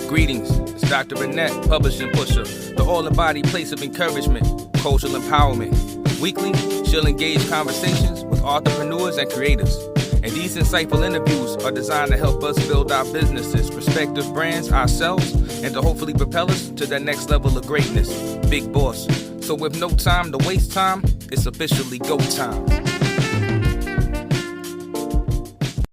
Greetings, it's Dr. Annette Publishing Pusher, the all-in-body place of encouragement, cultural empowerment. Weekly, she'll engage conversations with entrepreneurs and creators. And these insightful interviews are designed to help us build our businesses, respective brands, ourselves, and to hopefully propel us to that next level of greatness. Big boss. So with no time to waste time, it's officially go time.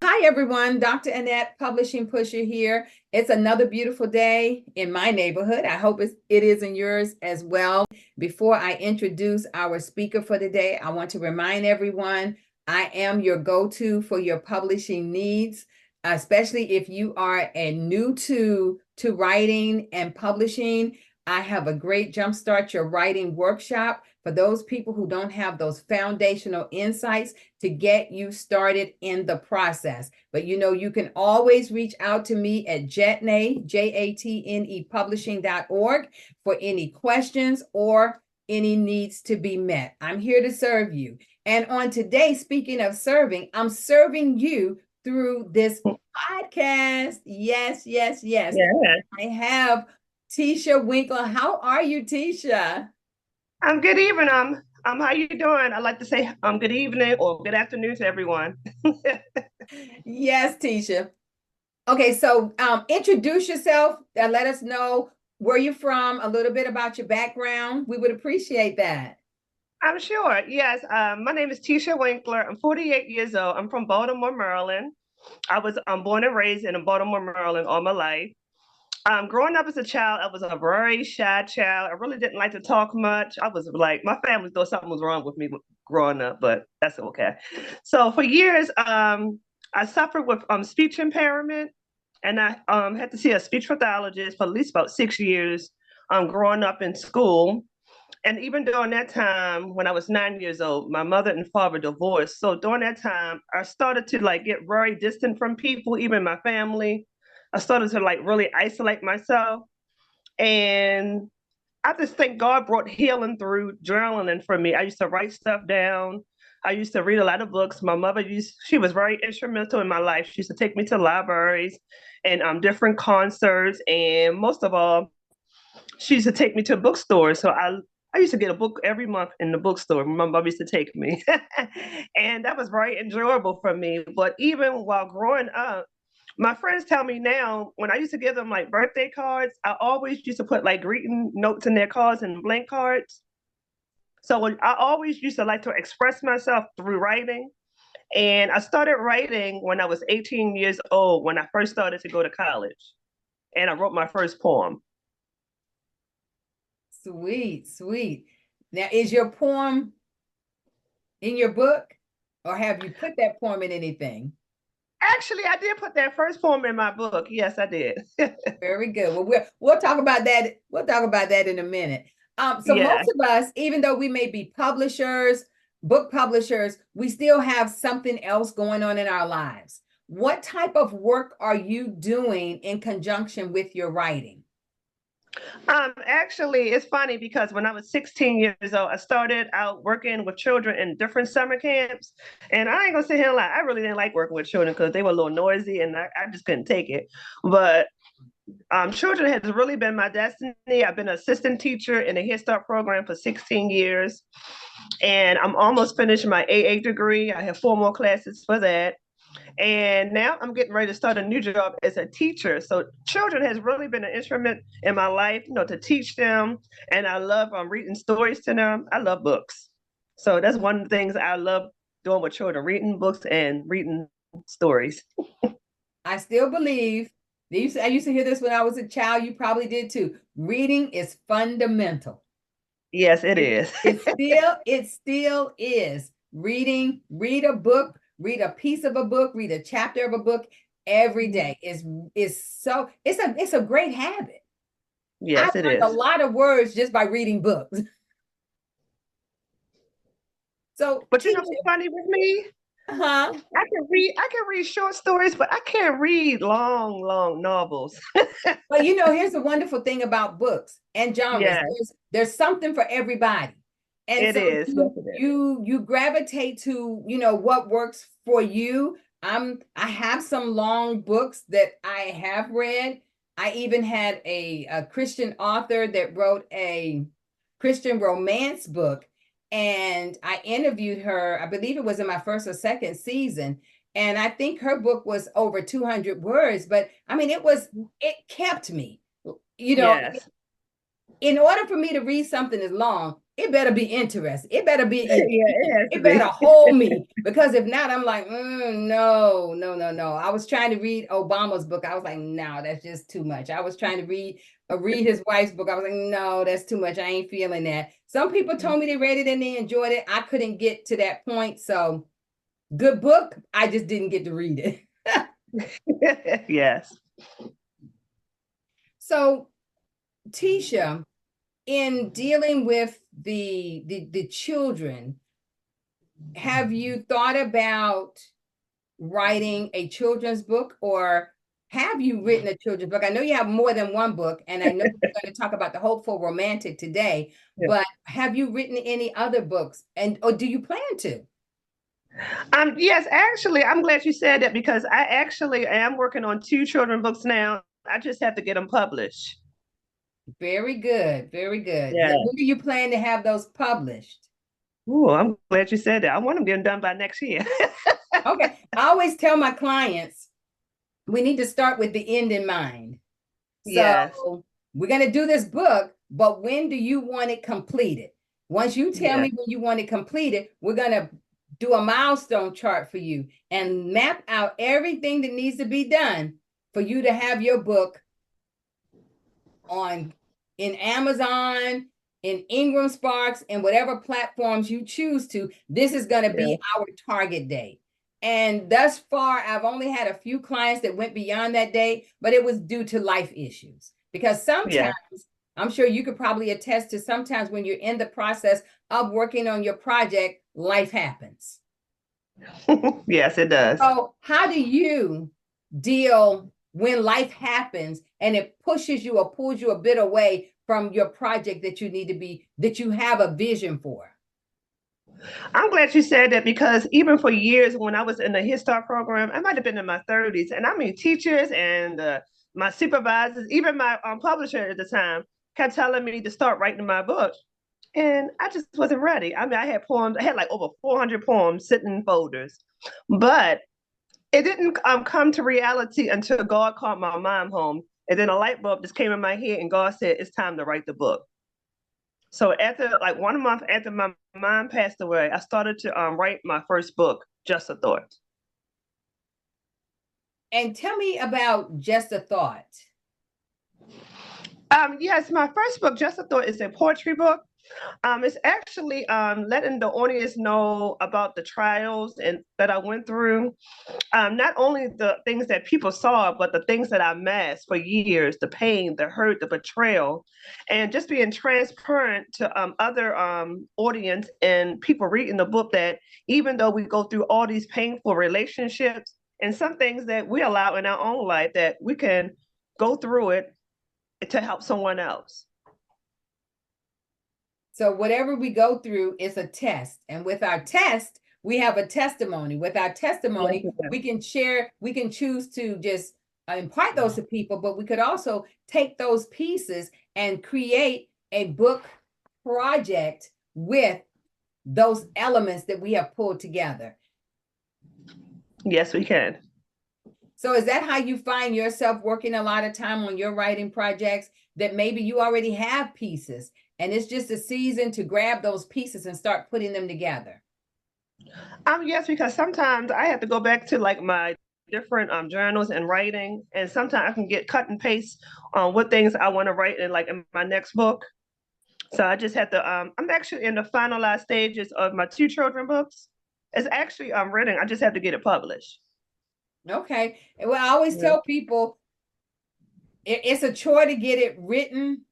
Hi, everyone. Dr. Annette Publishing Pusher here. It's another beautiful day in my neighborhood. I hope it is in yours as well. Before I introduce our speaker for today, I want to remind everyone I am your go-to for your publishing needs, especially if you are new to writing and publishing. I have a great Jumpstart Your Writing workshop for those people who don't have those foundational insights to get you started in the process. But you can always reach out to me at Jatne, Jatne publishing.org for any questions or any needs to be met. I'm here to serve you. And on today, speaking of serving, I'm serving you through this podcast. Yes. Yeah. I have Tisha Winkler. How are you, Tisha? I'm good evening. How you doing? I like to say good evening or good afternoon to everyone. Yes, Tisha. Okay, so introduce yourself and let us know where you're from, a little bit about your background. We would appreciate that. I'm sure. Yes. My name is Tisha Winkler. I'm 48 years old. I'm from Baltimore, Maryland. I was born and raised in Baltimore, Maryland all my life. Growing up as a child, I was a very shy child. I really didn't like to talk much. I was like, my family thought something was wrong with me growing up, but that's okay. So for years, I suffered with speech impairment, and I had to see a speech pathologist for at least about 6 years growing up in school. And even during that time, when I was 9 years old, my mother and father divorced. So during that time, I started to get very distant from people, even my family. I started to really isolate myself. And I just think God brought healing through journaling for me. I used to write stuff down. I used to read a lot of books. My mother she was very instrumental in my life. She used to take me to libraries and different concerts. And most of all, she used to take me to bookstores. So I used to get a book every month in the bookstore. My mom used to take me. And that was very enjoyable for me. But even while growing up, my friends tell me now, when I used to give them birthday cards, I always used to put greeting notes in their cards and blank cards. So I always used to like to express myself through writing. And I started writing when I was 18 years old, when I first started to go to college. And I wrote my first poem. Sweet. Now, is your poem in your book, or have you put that poem in anything? Actually, I did put that first poem in my book. Yes, I did. Very good. Well, we'll talk about that. We'll talk about that in a minute. So most of us, even though we may be publishers, book publishers, we still have something else going on in our lives. What type of work are you doing in conjunction with your writing? Actually, it's funny because when I was 16 years old, I started out working with children in different summer camps. And I ain't gonna sit here and lie, I really didn't like working with children because they were a little noisy and I just couldn't take it. But children has really been my destiny. I've been an assistant teacher in a Head Start program for 16 years. And I'm almost finished my AA degree. I have 4 more classes for that. And now I'm getting ready to start a new job as a teacher. So children has really been an instrument in my life, to teach them. And I love reading stories to them. I love books. So that's one of the things I love doing with children, reading books and reading stories. I still believe, I used to hear this when I was a child. You probably did too. Reading is fundamental. Yes, it is. It still is. Read a book. Read a piece of a book, read a chapter of a book every day. It's a great habit. Yes, I've learned a lot of words just by reading books. So, but what's funny with me? I can read short stories, but I can't read long novels. But here's the wonderful thing about books and genres. Yes. There's something for everybody. And it is. You gravitate to, what works for you. I have some long books that I have read. I even had a Christian author that wrote a Christian romance book, and I interviewed her. I believe it was in my first or second season, and I think her book was over 200 words. But I mean, it kept me. Yes. In order for me to read something as long, it better be interesting. It better be it better hold me, because if not, I'm like, no, no, no, no. I was trying to read Obama's book. I was like, no, that's just too much. I was trying to read his wife's book. I was like, no, that's too much. I ain't feeling that. Some people told me they read it and they enjoyed it. I couldn't get to that point. So good book. I just didn't get to read it. Yes. So Tisha, in dealing with the children, have you thought about writing a children's book, or have you written a children's book? I know you have more than one book, and I know we're going to talk about the Hopeful Romantic today, but have you written any other books, or do you plan to? Yes, actually, I'm glad you said that, because I actually am working on 2 children's books now. I just have to get them published. Very good. Very good. Yeah. When do you plan to have those published? Oh, I'm glad you said that. I want them getting done by next year. Okay. I always tell my clients, we need to start with the end in mind. Yes. So we're going to do this book, but when do you want it completed? Once you tell me when you want it completed, we're going to do a milestone chart for you and map out everything that needs to be done for you to have your book in Amazon, in Ingram Sparks, and whatever platforms you choose to. This is going to be our target date. And thus far, I've only had a few clients that went beyond that date, but it was due to life issues. Because sometimes, I'm sure you could probably attest to, sometimes when you're in the process of working on your project, life happens. Yes, it does. So how do you deal when life happens and it pushes you or pulls you a bit away from your project that you have a vision for? I'm glad you said that, because even for years when I was in the Head Start program, I might have been in my 30s, and I mean, teachers and my supervisors, even my publisher at the time, kept telling me to start writing my book. And I just wasn't ready. I mean, I had like over 400 poems sitting in folders, but it didn't come to reality until God called my mom home. And then a light bulb just came in my head, and God said, it's time to write the book. So after like 1 month after my mom passed away, I started to write my first book, Just a Thought. And tell me about Just a Thought. Yes, my first book, Just a Thought, is a poetry book. It's actually letting the audience know about the trials that I went through. Not only the things that people saw, but the things that I masked for years, the pain, the hurt, the betrayal, and just being transparent to other audience and people reading the book, that even though we go through all these painful relationships and some things that we allow in our own life, that we can go through it to help someone else. So whatever we go through is a test. And with our test, we have a testimony. With our testimony, we can share, we can choose to just impart those to people, but we could also take those pieces and create a book project with those elements that we have pulled together. Yes, we can. So is that how you find yourself working a lot of time on your writing projects, that maybe you already have pieces and it's just a season to grab those pieces and start putting them together? Yes, because sometimes I have to go back to like my different journals and writing, and sometimes I can get cut and paste on what things I want to write in my next book. So I just have to, I'm actually in the finalized stages of my 2 children books. It's actually written, I just have to get it published. Okay. Well, I always tell people it's a chore to get it written.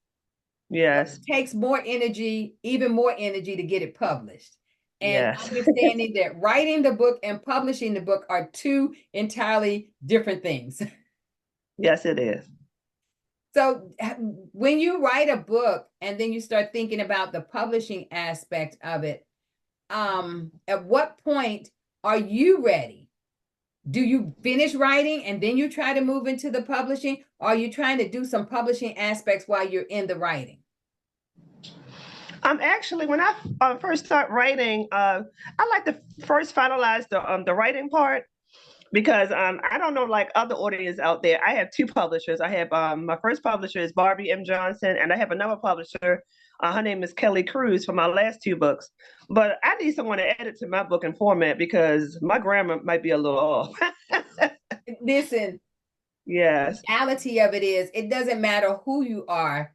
Yes. It takes more energy, even more energy, to get it published. And understanding that writing the book and publishing the book are 2 entirely different things. Yes, it is. So when you write a book and then you start thinking about the publishing aspect of it, at what point are you ready do you finish writing and then you try to move into the publishing, or are you trying to do some publishing aspects while you're in the writing? Actually, when I first start writing, I like to first finalize the writing part because I don't know like other audience out there. I have two publishers. I have my first publisher is Barbie M. Johnson, and I have another publisher. Her name is Kelly Cruz for my last two books. But I need someone to edit to my book and format because my grammar might be a little off. Listen, Yes. the reality of it is, it doesn't matter who you are.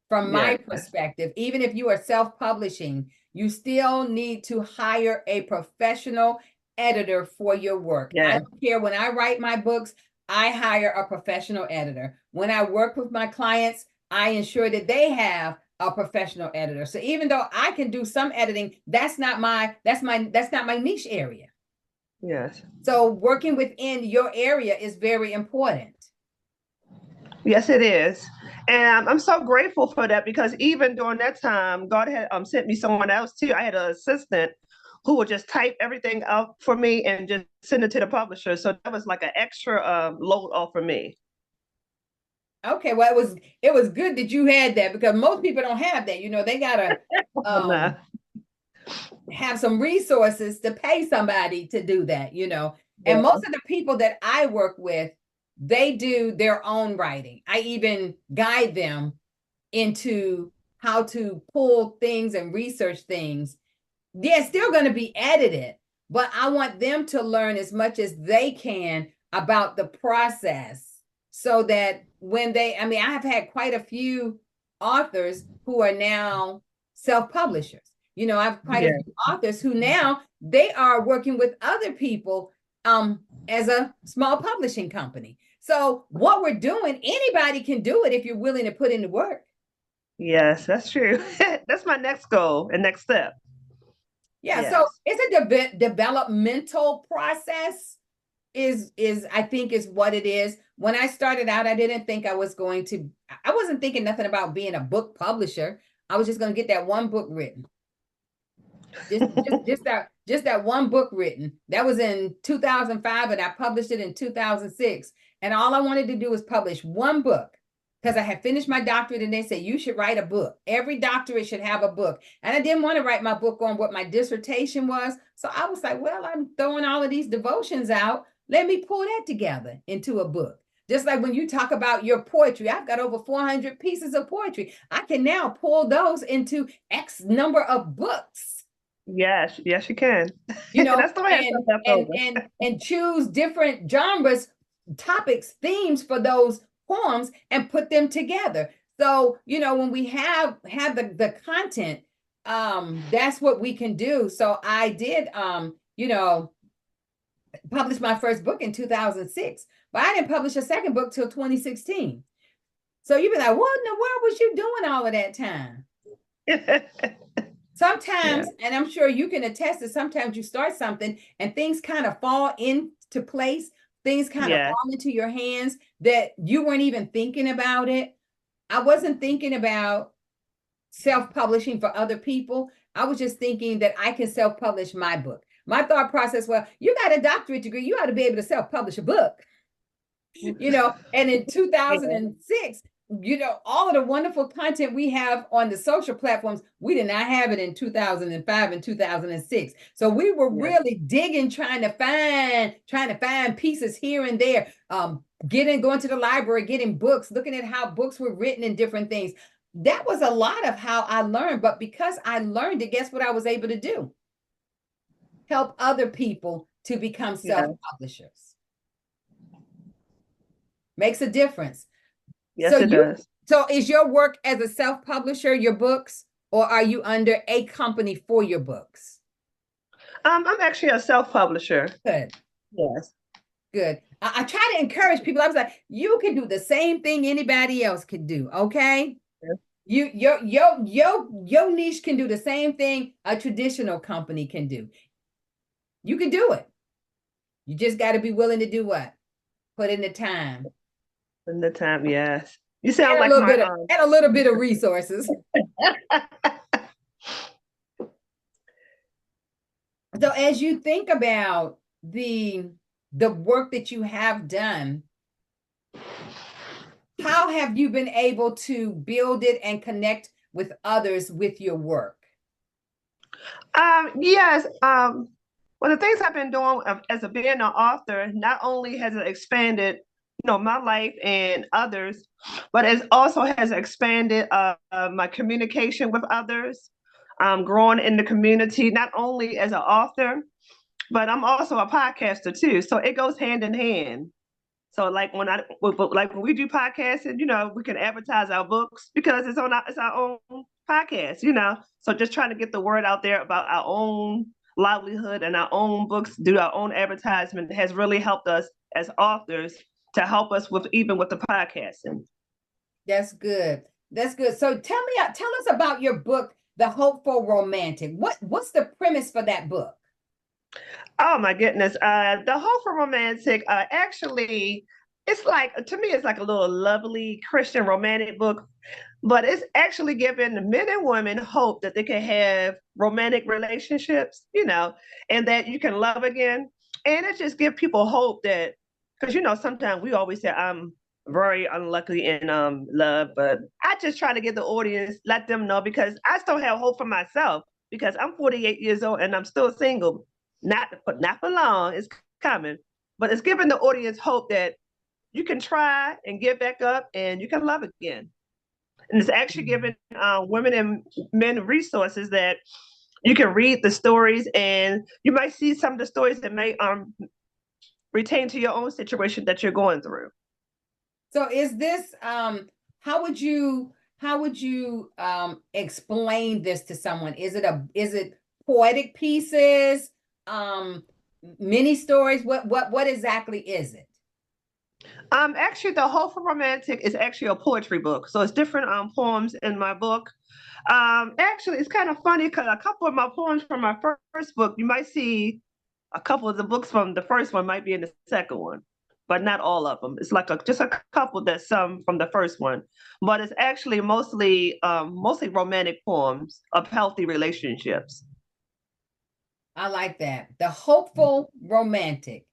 From my Yes. perspective, even if you are self-publishing, you still need to hire a professional editor for your work. I Yes. don't care. When I write my books, I hire a professional editor. When I work with my clients, I ensure that they have a professional editor. So even though I can do some editing, that's not my niche area. Yes. So working within your area is very important. Yes, it is. And I'm so grateful for that because even during that time, God had sent me someone else too. I had an assistant who would just type everything up for me and just send it to the publisher. So that was like an extra load off for me. Okay, well, it was good that you had that because most people don't have that. They gotta Nah. have some resources to pay somebody to do that. Yeah. And most of the people that I work with, they do their own writing. I even guide them into how to pull things and research things. They're still going to be edited, but I want them to learn as much as they can about the process so that when I have had quite a few authors who are now self-publishers. I have quite a few authors who now they are working with other people as a small publishing company. So what we're doing, anybody can do it if you're willing to put in the work. Yes, that's true. That's my next goal and next step. Yeah, Yes. so it's a developmental process is I think is what it is. When I started out, I didn't think I wasn't thinking nothing about being a book publisher. I was just going to get that one book written. Just that one book written. That was in 2005 and I published it in 2006. And all I wanted to do was publish one book because I had finished my doctorate and they said, you should write a book. Every doctorate should have a book. And I didn't want to write my book on what my dissertation was. So I was like, well, I'm throwing all of these devotions out. Let me pull that together into a book. Just like when you talk about your poetry, I've got over 400 pieces of poetry. I can now pull those into X number of books. Yes, you can. That's the way and choose different genres, topics, themes for those poems and put them together. So, when we have the content, that's what we can do. So I did, publish my first book in 2006, but I didn't publish a second book till 2016. So you'd be like, what in the world was you doing all of that time? Sometimes, and I'm sure you can attest that sometimes you start something and things kind of fall into place. Things kind of fall into your hands that you weren't even thinking about it. I wasn't thinking about self-publishing for other people. I was just thinking that I can self-publish my book. My thought process, well, you got a doctorate degree, you ought to be able to self-publish a book. And in 2006, all of the wonderful content we have on the social platforms, we did not have it in 2005 and 2006. So we were really digging, trying to find pieces here and there, going to the library, getting books, looking at how books were written and different things. That was a lot of how I learned. But because I learned it, guess what I was able to do? Help other people to become self-publishers. Makes a difference. Yes, it does. So is your work as a self-publisher, your books, or are you under a company for your books? I'm actually a self-publisher. Good. Yes. Good. I try to encourage people. I was like, you can do the same thing anybody else could do, okay? Yes. Your niche can do the same thing a traditional company can do. You can do it. You just got to be willing to do what? Put in the time. In the time, yes. You sound like a little bit of resources. So as you think about the the work that you have done, how have you been able to build it and connect with others with your work? Yes. One of the things I've been doing as being an author, not only has it expanded, my life and others, but it also has expanded my communication with others, growing in the community, not only as an author, but I'm also a podcaster too. So it goes hand in hand. So when we do podcasting, we can advertise our books because it's our own podcast. So just trying to get the word out there about our own livelihood and our own books, do our own advertisement has really helped us as authors to help us with the podcasting. That's good. That's good. So tell us about your book, The Hopeful Romantic. What's the premise for that book? Oh my goodness. The Hopeful Romantic, actually, to me, it's like a little lovely Christian romantic book, but it's actually giving men and women hope that they can have romantic relationships, and that you can love again. And it just gives people hope that, because, sometimes we always say, I'm very unlucky in love, but I just try to get the audience, let them know, because I still have hope for myself, because I'm 48 years old and I'm still single. Not for long, it's coming, but it's giving the audience hope that you can try and get back up and you can love again. And it's actually giving women and men resources that you can read the stories, and you might see some of the stories that may retain to your own situation that you're going through. So is this how would you explain this to someone? Is it poetic pieces, mini stories? What exactly is it? Actually, The Hopeful Romantic is actually a poetry book. So it's different poems in my book. Actually, it's kind of funny because a couple of my poems from my first book, you might see a couple of the books from the first one might be in the second one, but not all of them. It's like just a couple that's some from the first one, but it's actually mostly romantic poems of healthy relationships. I like that. The Hopeful Romantic.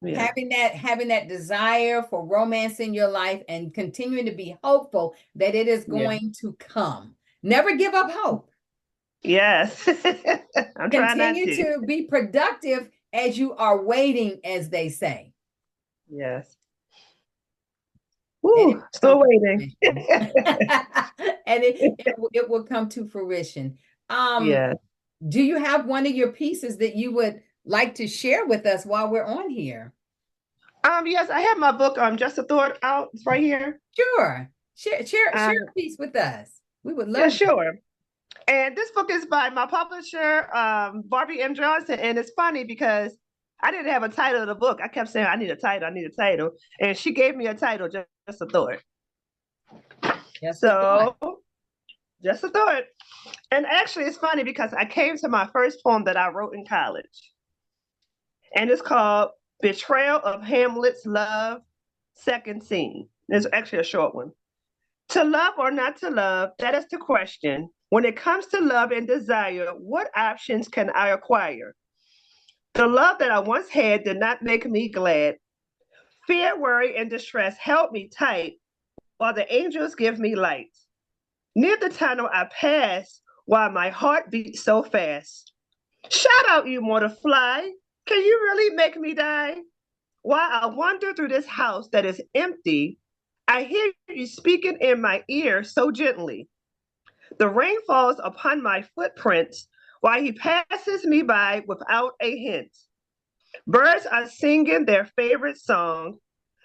Yeah. Having that desire for romance in your life and continuing to be hopeful that it is going to come. Never give up hope. Yes. I'm trying not Continue to be productive as you are waiting, as they say. Yes. Ooh, still waiting. And it will come to fruition. Yeah. Do you have one of your pieces that you would like to share with us while we're on here? Yes, I have my book, Just a Thought out. It's right here. Sure. Share a piece with us. We would love. Yeah, sure. And this book is by my publisher, Barbie M. Johnson. And it's funny because I didn't have a title of the book. I kept saying, I need a title. And she gave me a title, Just a Thought. Just a Thought. And actually, it's funny because I came to my first poem that I wrote in college. And it's called Betrayal of Hamlet's Love, Second Scene. It's actually a short one. To love or not to love, that is the question. When it comes to love and desire, what options can I acquire? The love that I once had did not make me glad. Fear, worry, and distress held me tight, while the angels give me light. Near the tunnel I pass, while my heart beats so fast. Shout out, you mortal fly. Can you really make me die? While I wander through this house that is empty, I hear you speaking in my ear so gently. The rain falls upon my footprints while he passes me by without a hint. Birds are singing their favorite song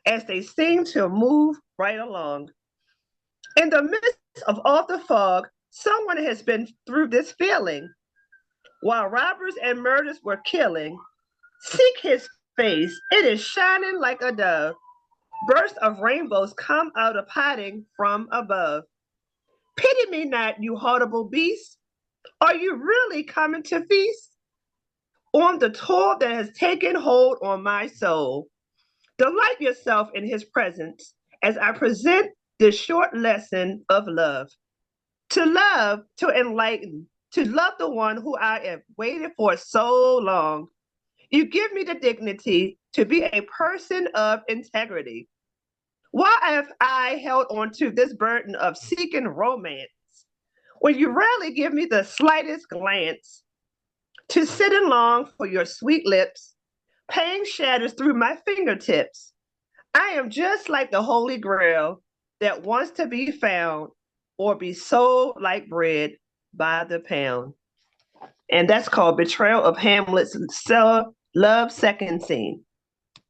as they seem to move right along. In the midst of all the fog, someone has been through this feeling. While robbers and murders were killing, seek his face, it is shining like a dove. Bursts of rainbows come out of hiding from above. Pity me not, you horrible beast. Are you really coming to feast on the toil that has taken hold on my soul? Delight yourself in his presence as I present this short lesson of love. To love, to enlighten, to love the one who I have waited for so long. You give me the dignity to be a person of integrity. Why have I held on to this burden of seeking romance when you rarely give me the slightest glance? To sit and long for your sweet lips, pain shatters through my fingertips. I am just like the Holy Grail that wants to be found or be sold like bread by the pound. And that's called Betrayal of Hamlet's Love Second Scene.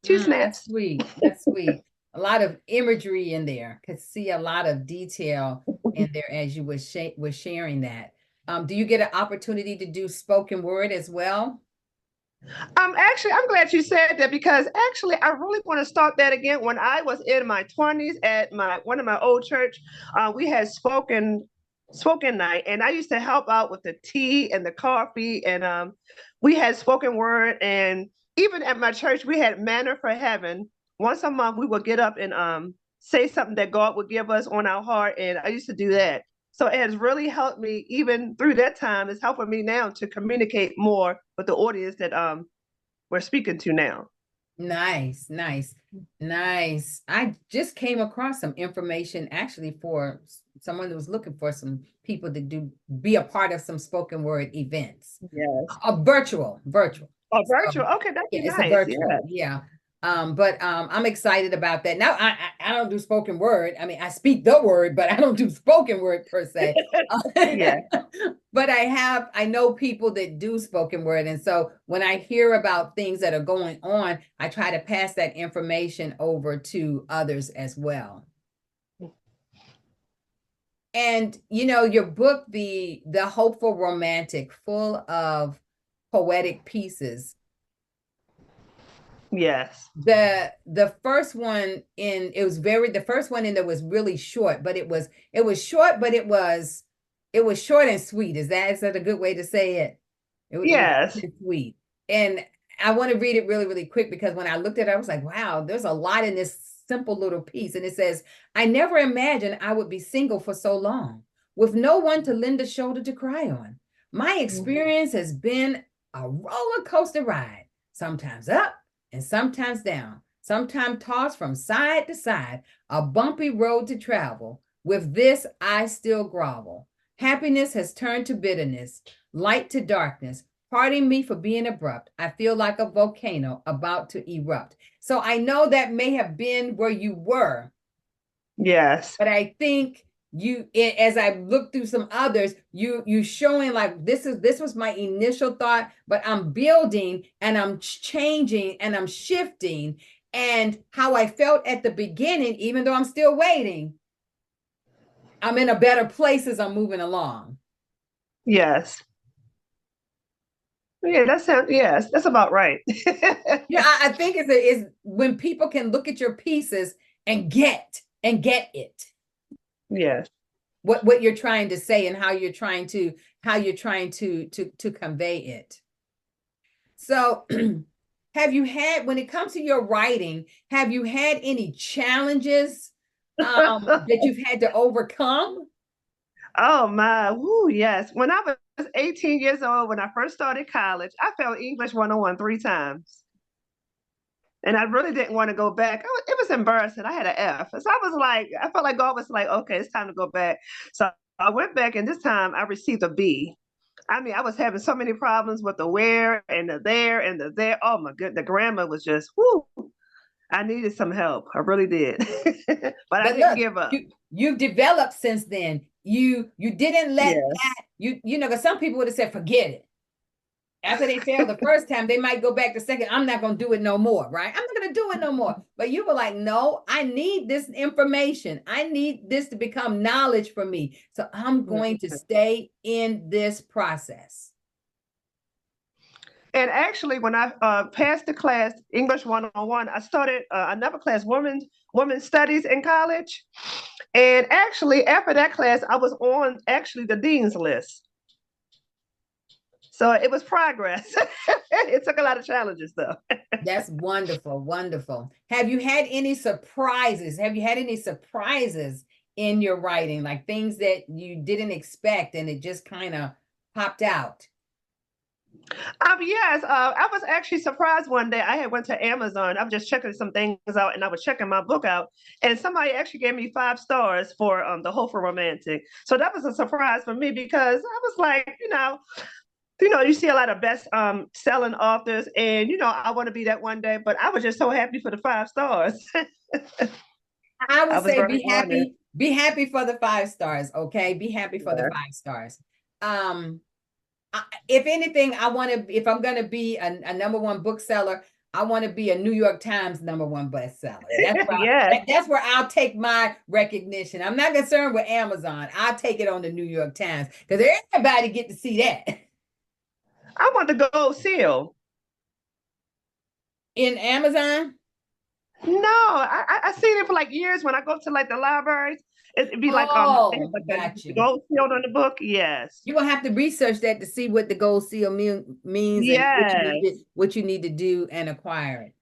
Two snaps. That's sweet. That's sweet. A lot of imagery in there. Could see a lot of detail in there as you were sharing that. Do you get an opportunity to do spoken word as well? Actually, I'm glad you said that, because actually I really want to start that again. When I was in my 20s at one of my old church, we had spoken night, and I used to help out with the tea and the coffee, and we had spoken word. And even at my church, we had manna for heaven. Once a month, we would get up and say something that God would give us on our heart, and I used to do that. So it has really helped me even through that time. It's helping me now to communicate more with the audience that we're speaking to now. Nice, nice, nice. I just came across some information actually for someone that was looking for some people to be a part of some spoken word events. Yes. Virtual. Oh, virtual. Okay, that'd be nice. It's a virtual. Yeah. But I'm excited about that. Now I don't do spoken word. I mean, I speak the word, but I don't do spoken word per se. Yeah. But I know people that do spoken word. And so when I hear about things that are going on, I try to pass that information over to others as well. And your book, the Hopeful Romantic, full of poetic pieces. Yes. The first one the first one in there was really short, but it was short, but it was short and sweet. Is that a good way to say it? Yes. It was sweet. And I want to read it really, really quick, because when I looked at it, I was like, wow, there's a lot in this simple little piece. And it says, I never imagined I would be single for so long, with no one to lend a shoulder to cry on. My experience has been a roller coaster ride, sometimes up and sometimes down, sometimes tossed from side to side, a bumpy road to travel. With this, I still grovel. Happiness has turned to bitterness, light to darkness. Pardon me for being abrupt. I feel like a volcano about to erupt. So I know that may have been where you were. Yes. But I think as I look through some others, you showing like this was my initial thought, but I'm building and I'm changing and I'm shifting, and how I felt at the beginning, even though I'm still waiting, I'm in a better place as I'm moving along. Yes. Yeah, that's about right. Yeah, I think it's when people can look at your pieces and get it. Yes. What you're trying to say and how you're trying to convey it. So have you had, when it comes to your writing, have you had any challenges that you've had to overcome? Oh my, woo, yes. When I was 18 years old, when I first started college, I failed English 101 3 times. And I really didn't want to go back. It was embarrassing. I had an F. So I felt like God was like, okay, it's time to go back. So I went back, and this time I received a B. I mean, I was having so many problems with the where and the there and the there. Oh my goodness, the grammar was just, whoo. I needed some help. I really did. but I didn't give up. You've developed since then. You didn't let that, because some people would have said, forget it. After they failed the first time, they might go back the second. I'm not going to do it no more, right? I'm not going to do it no more. But you were like, no, I need this information. I need this to become knowledge for me. So I'm going to stay in this process. And actually, when I passed the class, English 101, I started another class, Women's Studies in college. And actually, after that class, I was on actually the dean's list. So it was progress. It took a lot of challenges, though. That's wonderful, wonderful. Have you had any surprises? Have you had any surprises in your writing, like things that you didn't expect and it just kind of popped out? Yes, I was actually surprised one day. I had went to Amazon. I was just checking some things out, and I was checking my book out, and somebody actually gave me 5 stars for the whole for Romantic. So that was a surprise for me because I was like, you see a lot of best selling authors, and I want to be that one day. But I was just so happy for the 5 stars. I I would was say very honored. be happy for the 5 stars, okay? Be happy for the Yeah. 5 stars. If anything, if I'm gonna be a number one bookseller, I want to be a New York Times number one bestseller. Yes. That's where I'll take my recognition. I'm not concerned with Amazon. I'll take it on the New York Times because everybody get to see that. I want the gold seal. In Amazon? No, I seen it for like years when I go to like the libraries. It'd be like they have Oh, like got the you. gold seal on the book. Yes. You're gonna have to research that to see what the gold seal means and Yes. what you need to do and acquire it.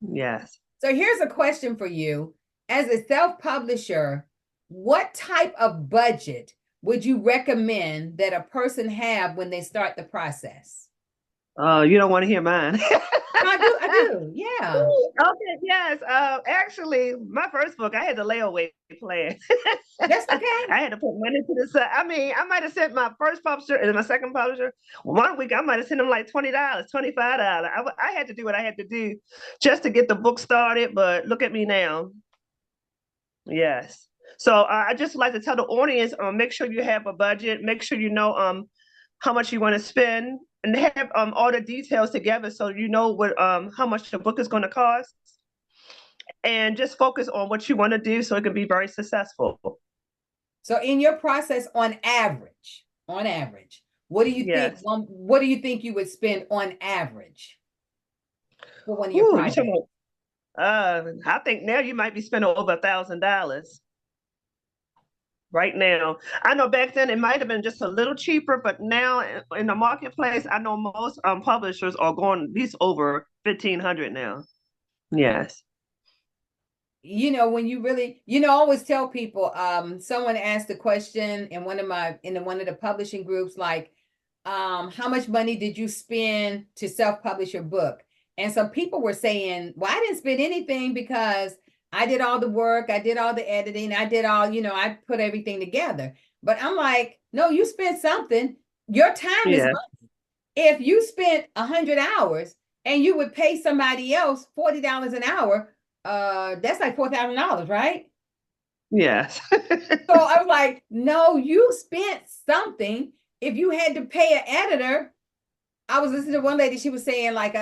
Yes. So here's a question for you. As a self-publisher, what type of budget would you recommend that a person have when they start the process? You don't want to hear mine. I do. Yeah. Okay, yes. Actually, my first book, I had the layaway plan. That's okay. I had to put money to the side. I mean, I might have sent my first publisher and my second publisher. One week, I might have sent them like $20, $25. I had to do what I had to do just to get the book started. But look at me now. Yes. So I just like to tell the audience, make sure you have a budget. Make sure you know how much you want to spend, and have all the details together so you know what how much the book is going to cost, and just focus on what you want to do so it can be very successful. So in your process, on average, what do you think? Yes. What do you think you would spend on average for one of your projects? I think now you might be spending over $1,000 right now. I know back then it might have been just a little cheaper, but now in the marketplace, I know most publishers are going at least over 1,500 now. Yes. When you really, I always tell people, someone asked a question in one of the publishing groups, like, how much money did you spend to self-publish your book? And some people were saying, well, I didn't spend anything because I did all the work, I did all the editing, I did all, I put everything together. But I'm like, no, you spent something. Your time is money. If you spent 100 hours and you would pay somebody else $40 an hour, that's like $4,000, right? Yes. So I was like, no, you spent something. If you had to pay an editor, I was listening to one lady, she was saying like,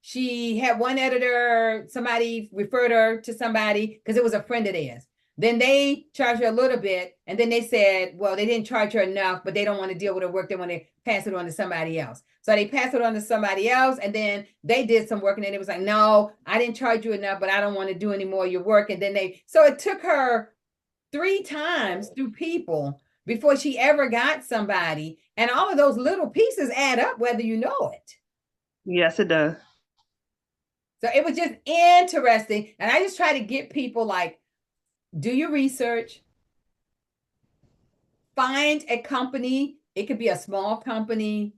she had one editor, somebody referred her to somebody because it was a friend of theirs. Then they charged her a little bit, and then they said, well, they didn't charge her enough, but they don't want to deal with her work. They want to pass it on to somebody else. So they passed it on to somebody else, and then they did some work, and then it was like, no, I didn't charge you enough, but I don't want to do any more of your work. And then so it took her 3 times through people before she ever got somebody. And all of those little pieces add up, whether you know it. Yes, it does. So it was just interesting. And I just try to get people like, do your research, find a company. It could be a small company.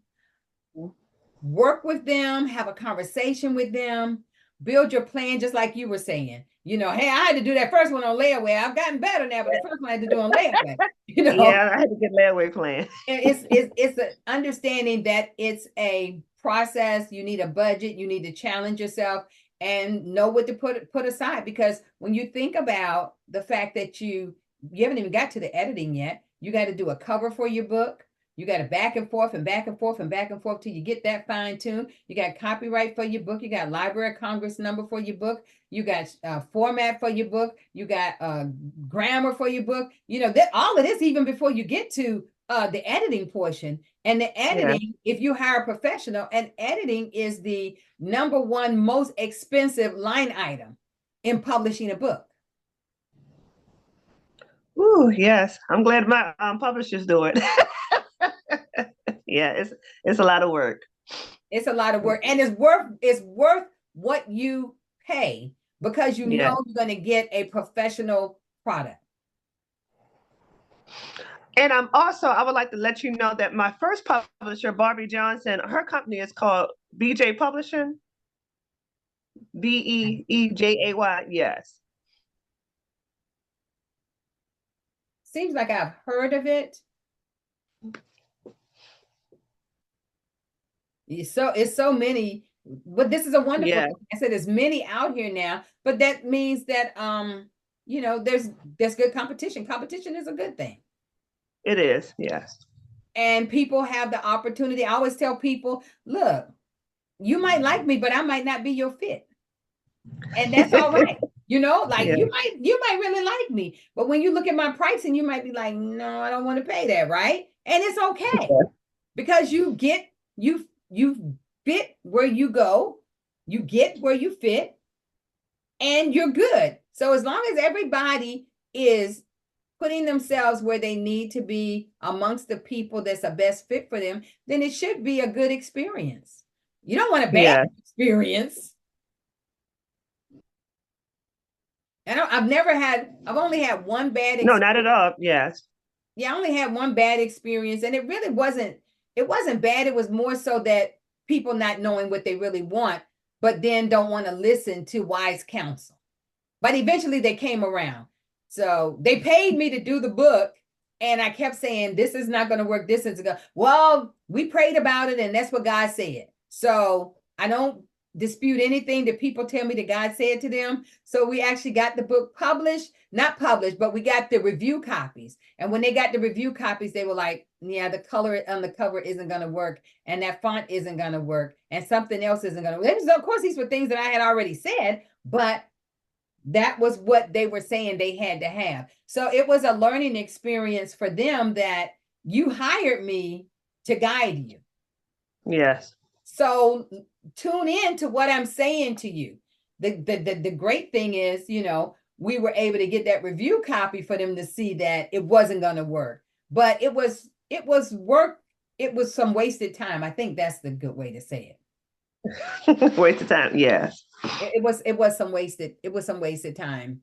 Work with them, have a conversation with them, build your plan, just like you were saying. Hey, I had to do that first one on layaway. I've gotten better now, but the first one I had to do on layaway. Yeah, I had to get layaway plan. And it's an understanding that it's a process. You need a budget. You need to challenge yourself and know what to put aside. Because when you think about the fact that you haven't even got to the editing yet, you got to do a cover for your book. You got to back and forth and back and forth and back and forth till you get that fine tuned. You got copyright for your book. You got Library of Congress number for your book. You got format for your book. You got grammar for your book. All of this even before you get to the editing portion. And the editing, if you hire a professional, and editing is the number one most expensive line item in publishing a book. Ooh, yes. I'm glad my publishers do it. Yeah, it's a lot of work. It's a lot of work, and it's worth what you pay, because know you're going to get a professional product. And I would like to let you know that my first publisher, Barbie Johnson, her company is called BJ Publishing, Beejay. Yes. Seems like I've heard of it. It's so many, but this is a wonderful Yeah. thing. I said there's many out here now, but that means that there's good competition. Competition is a good thing. It is, yes. And people have the opportunity. I always tell people, look, you might like me, but I might not be your fit. And that's all right. Like Yeah. you might really like me, but when you look at my pricing, you might be like, no, I don't want to pay that, right? And it's okay because you fit where you go, you get where you fit, and you're good. So as long as everybody is putting themselves where they need to be amongst the people that's a best fit for them, then it should be a good experience. You don't want a bad experience. And I've only had one bad experience. No, not at all. Yes. Yeah, I only had one bad experience, and it really wasn't bad. It was more so that people not knowing what they really want, but then don't want to listen to wise counsel. But eventually they came around. So they paid me to do the book, and I kept saying, this is not going to work. This is going to, well, we prayed about it, and that's what God said. So I don't dispute anything that people tell me that God said to them. So we actually got the book not published, but we got the review copies. And when they got the review copies, they were like, yeah, the color on the cover isn't going to work. And that font isn't going to work. And something else isn't going to work. Of course, these were things that I had already said, but that was what they were saying they had to have. So it was a learning experience for them that you hired me to guide you. Yes. So tune in to what I'm saying to you. The great thing is, we were able to get that review copy for them to see that it wasn't going to work, but it was work. It was some wasted time. I think that's the good way to say it. Wasted time. Yes. It was some wasted time.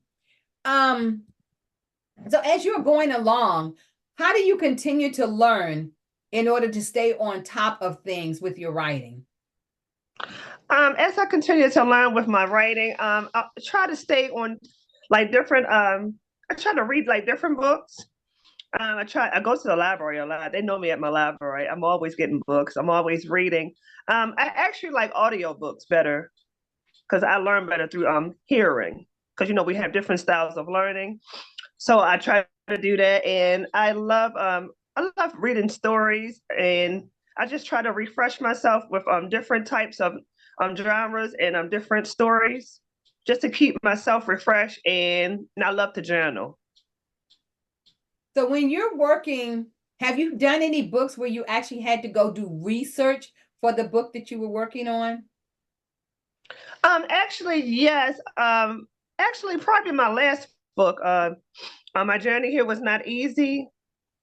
So as you're going along, how do you continue to learn in order to stay on top of things with your writing? As I continue to learn with my writing, I try to stay on like different, I try to read like different books. I go to the library a lot. They know me at my library. I'm always getting books. I'm always reading. I actually like audio books better because I learn better through hearing, because we have different styles of learning. So I try to do that, and I love reading stories, and I just try to refresh myself with different types of genres and different stories, just to keep myself refreshed. And I love to journal. So when you're working, have you done any books where you actually had to go do research for the book that you were working on? Actually, yes. Actually, probably my last book, my journey here was not easy.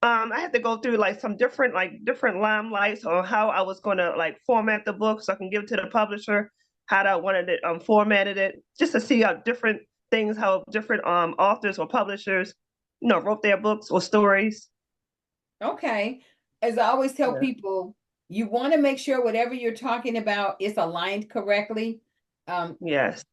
I had to go through like some different limelights on how I was going to like format the book so I can give it to the publisher, how I wanted it formatted it, just to see how different authors or publishers, wrote their books or stories. Okay. As I always tell people, you want to make sure whatever you're talking about is aligned correctly. Yes.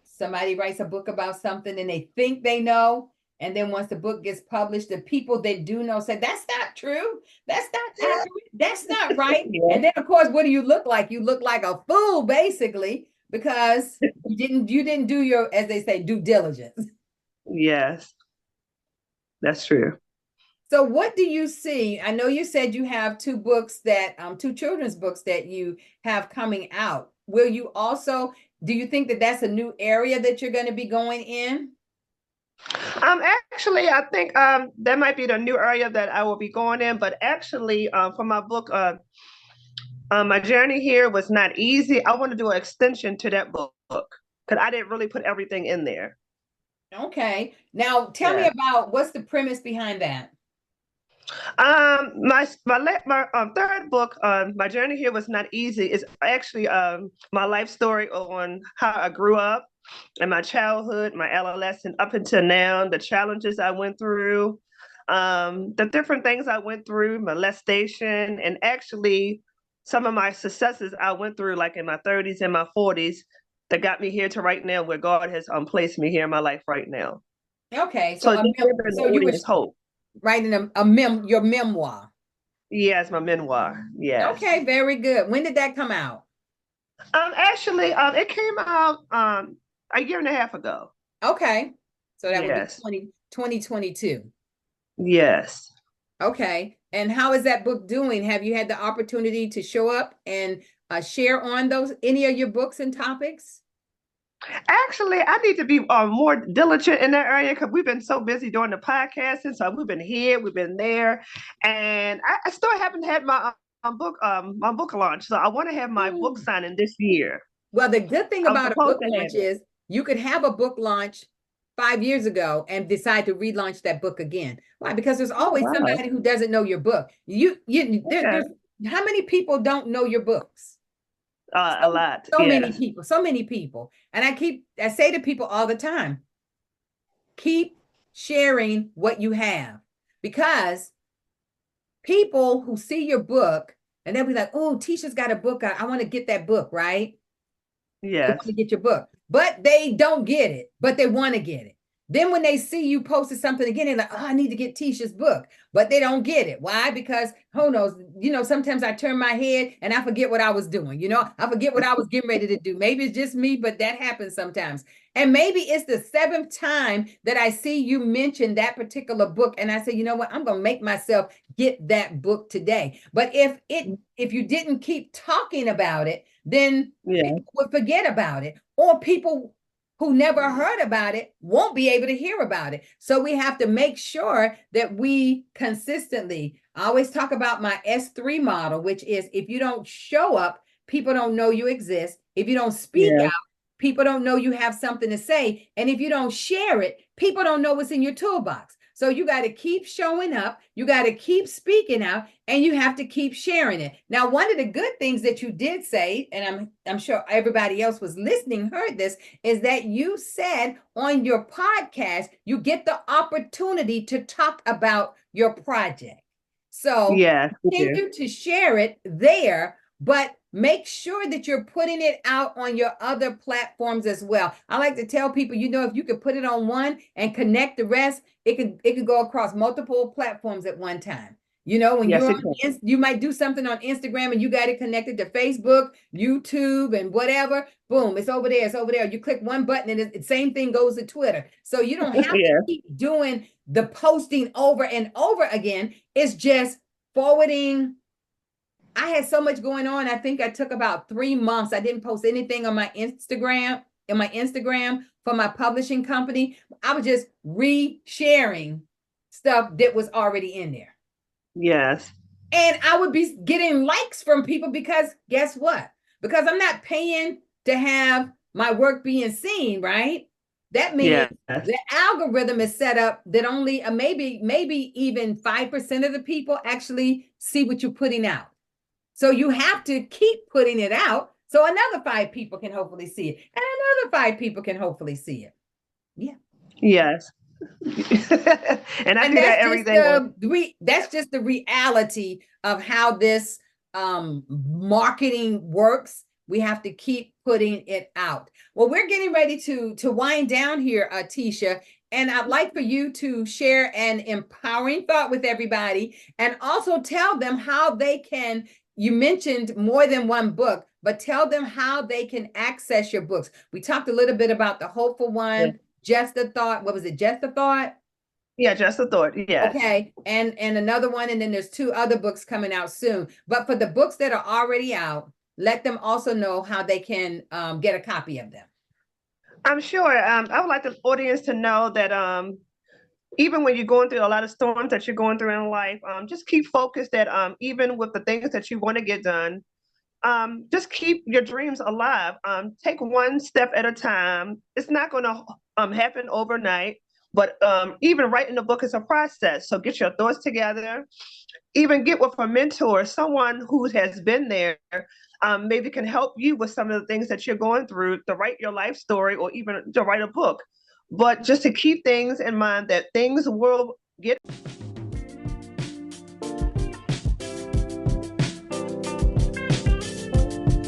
Somebody writes a book about something and they think they know. And then once the book gets published, the people that do know say, that's not true. That's not accurate. That's not right. Yeah. And then, of course, what do you look like? You look like a fool, basically, because you didn't do your, as they say, due diligence. Yes, that's true. So what do you see? I know you said you have two children's books that you have coming out. Will you also, do you think that that's a new area that you're going to be going in? Actually, I think that might be the new area that I will be going in. But actually, for my book, my journey here was not easy. I want to do an extension to that book because I didn't really put everything in there. Okay. Now, tell me about what's the premise behind that? My third book, my journey here was not easy. Is actually my life story on how I grew up and my childhood, my adolescence up until now, the challenges I went through, the different things I went through, molestation, and actually some of my successes I went through, like in my 30s and my 40s, that got me here to right now, where God has placed me here in my life right now. Okay, So so just giving the you were audience hope. writing your memoir. Yes, my memoir. Yes. Okay, very good. When did that come out? Actually, it came out a year and a half ago. Okay, so that would be Yes. 2022. Yes. Okay, and how is that book doing? Have you had the opportunity to show up and share on any of your books and topics? Actually, I need to be more diligent in that area because we've been so busy doing the podcasting. So we've been here, we've been there, and I still haven't had my book launch. So I want to have my book signing this year. Well, the good thing I was about a supposed book to have launch it. is you could have a book launch 5 years ago and decide to relaunch that book again. Why? Because there's always Wow. somebody who doesn't know your book. There's how many people don't know your books? A lot. So Yes. many people. And I say to people all the time, keep sharing what you have, because people who see your book and they'll be like, oh, Tisha's got a book. I want to get that book, right? They Yes. want to get your book, but they don't get it, but they want to get it. Then when they see you posted something again, they're like, oh, I need to get Tisha's book, but they don't get it. Why? Because who knows, sometimes I turn my head and I forget what I was doing. I forget what I was getting ready to do. Maybe it's just me, but that happens sometimes. And maybe it's the 7th time that I see you mention that particular book. And I say, you know what, I'm going to make myself get that book today. But if you didn't keep talking about it, then people would forget about it, or people who never heard about it won't be able to hear about it. So we have to make sure that we consistently, I always talk about my S3 model, which is if you don't show up, people don't know you exist. If you don't speak out, people don't know you have something to say. And if you don't share it, people don't know what's in your toolbox. So you got to keep showing up, you got to keep speaking out, and you have to keep sharing it. Now, one of the good things that you did say, and I'm sure everybody else was listening, heard this, is that you said on your podcast, you get the opportunity to talk about your project. So continue to share it there, but make sure that you're putting it out on your other platforms as well. I like to tell people, if you could put it on one and connect the rest, it could go across multiple platforms at one time. When you might do something on Instagram and you got it connected to Facebook, YouTube, and whatever, boom, it's over there. It's over there. You click one button and the same thing goes to Twitter. So you don't have to keep doing the posting over and over again. It's just forwarding. I had so much going on. I think I took about 3 months. I didn't post anything on my Instagram, for my publishing company. I was just re-sharing stuff that was already in there. Yes. And I would be getting likes from people because guess what? Because I'm not paying to have my work being seen, right? That means the algorithm is set up that only maybe even 5% of the people actually see what you're putting out. So you have to keep putting it out so another 5 people can hopefully see it, and another 5 people can hopefully see it. Yeah. Yes. and I do that every day. That's just the reality of how this marketing works. We have to keep putting it out. Well, we're getting ready to wind down here, Tisha, and I'd like for you to share an empowering thought with everybody and also tell them how they can. You mentioned more than one book, but tell them how they can access your books. We talked a little bit about the Hopeful One, Just a Thought. What was it? Just a Thought? Yeah, Just a Thought. Yes. Okay. And another one. And then there's 2 other books coming out soon. But for the books that are already out, let them also know how they can get a copy of them. I'm sure. I would like the audience to know that even when you're going through a lot of storms that you're going through in life, just keep focused that even with the things that you want to get done, just keep your dreams alive. Take one step at a time. It's not going to happen overnight, but even writing a book is a process. So get your thoughts together. Even get with a mentor, someone who has been there, maybe can help you with some of the things that you're going through to write your life story or even to write a book. But just to keep things in mind that things will get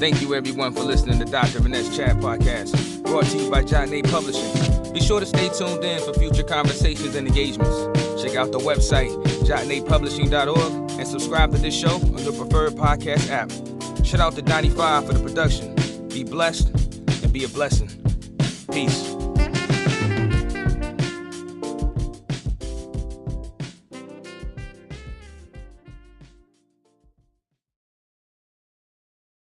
Thank you, everyone, for listening to Dr. Annette's Chat Podcast, brought to you by Annette Publishing. Be sure to stay tuned in for future conversations and engagements. Check out the website, jotnatepublishing.org, and subscribe to this show on your preferred podcast app. Shout out to 95 for the production. Be blessed and be a blessing. Peace.